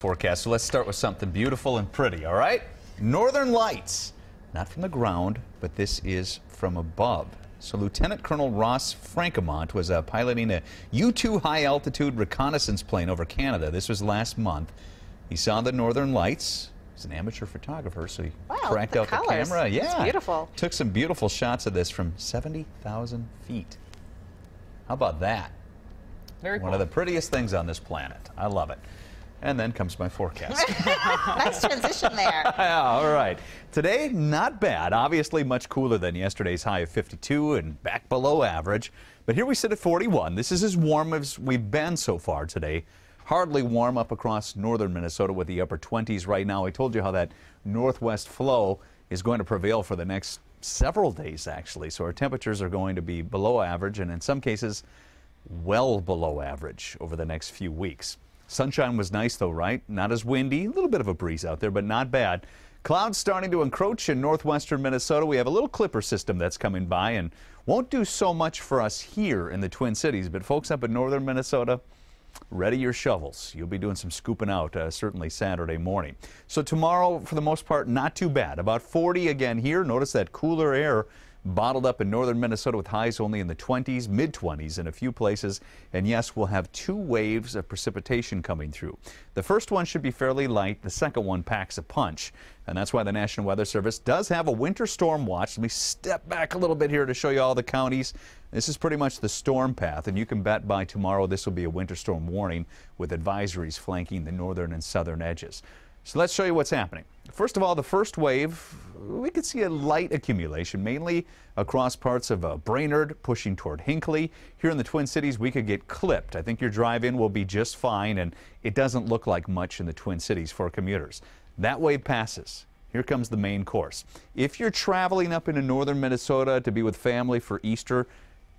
Forecast. So let's start with something beautiful and pretty, all right? Northern Lights. Not from the ground, but this is from above. So Lieutenant Colonel Ross Francamont was piloting a U-2 high-altitude reconnaissance plane over Canada. This was last month. He saw the Northern Lights. He's an amateur photographer, so he cranked out the camera. Yeah, it's beautiful. Took some beautiful shots of this from 70,000 feet. How about that? Very cool. One of the prettiest things on this planet. I love it. And then comes my forecast. Nice transition there. Yeah, all right. Today, not bad. Obviously much cooler than yesterday's high of 52 and back below average. But here we sit at 41. This is as warm as we've been so far today. Hardly warm up across northern Minnesota with the upper 20s right now. I told you how that northwest flow is going to prevail for the next several days, actually. So our temperatures are going to be below average and in some cases well below average over the next few weeks. Sunshine was nice though, right? Not as windy, a little bit of a breeze out there, but not bad. Clouds starting to encroach in northwestern Minnesota. We have a little clipper system that's coming by and won't do so much for us here in the Twin Cities, but folks up in northern Minnesota, ready your shovels. You'll be doing some scooping out certainly Saturday morning. So tomorrow, for the most part, not too bad. About 40 again here. Notice that cooler air bottled up in northern Minnesota with highs only in the 20s, mid-20s in a few places. And yes, we'll have two waves of precipitation coming through. The first one should be fairly light. The second one packs a punch. And that's why the National Weather Service does have a winter storm watch. Let me step back a little bit here to show you all the counties. This is pretty much the storm path, and you can bet by tomorrow this will be a winter storm warning with advisories flanking the northern and southern edges. So let's show you what's happening. First of all, the first wave, we could see a light accumulation, mainly across parts of Brainerd, pushing toward Hinckley. Here in the Twin Cities, we could get clipped. I think your drive-in will be just fine, and it doesn't look like much in the Twin Cities for commuters. That wave passes. Here comes the main course. If you're traveling up into northern Minnesota to be with family for Easter,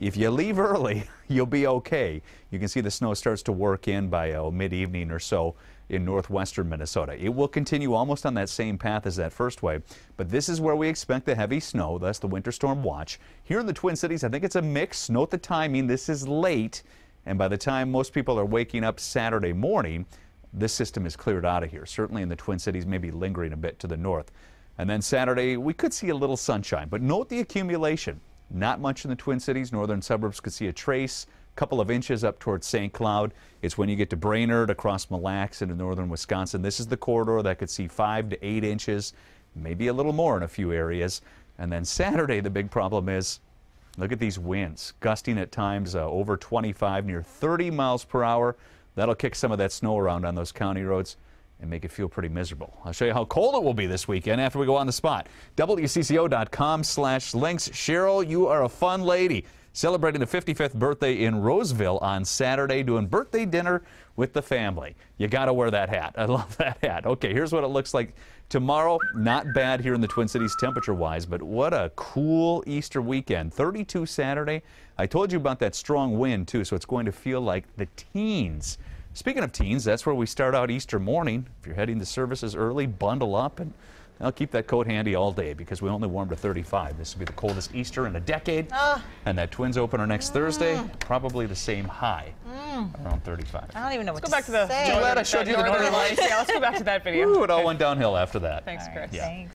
if you leave early, you'll be okay. You can see the snow starts to work in by mid-evening or so in northwestern Minnesota. It will continue almost on that same path as that first wave, but this is where we expect the heavy snow. That's the winter storm watch. Here in the Twin Cities, I think it's a mix. Note the timing. This is late, and by the time most people are waking up Saturday morning, this system is cleared out of here. Certainly in the Twin Cities, maybe lingering a bit to the north. And then Saturday, we could see a little sunshine, but note the accumulation. Not much in the Twin Cities. Northern suburbs could see a trace, couple of inches up towards St. Cloud. It's when you get to Brainerd, across Mille Lacs into northern Wisconsin. This is the corridor that could see 5 to 8 inches, maybe a little more in a few areas. And then Saturday, the big problem is, look at these winds, gusting at times over 25, near 30 miles per hour. That'll kick some of that snow around on those county roads and make it feel pretty miserable. I'll show you how cold it will be this weekend after we go on the spot. WCCO.com/links. Cheryl, you are a fun lady. Celebrating the 55th birthday in Roseville on Saturday, doing birthday dinner with the family. You got to wear that hat. I love that hat. Okay, here's what it looks like tomorrow. Not bad here in the Twin Cities temperature-wise, but what a cool Easter weekend. 32 Saturday. I told you about that strong wind, too, so it's going to feel like the teens. Speaking of teens, that's where we start out Easter morning. If you're heading to services early, bundle up and I'll keep that coat handy all day because we only warmed to 35. This will be the coldest Easter in a decade. And that Twins opener next Thursday, probably the same high, around 35. I don't even know what Let's go back to the glad I showed you the Northern Lights. Yeah, let's go back to that video. Ooh, it all went downhill after that. Thanks, Chris. Yeah. Thanks.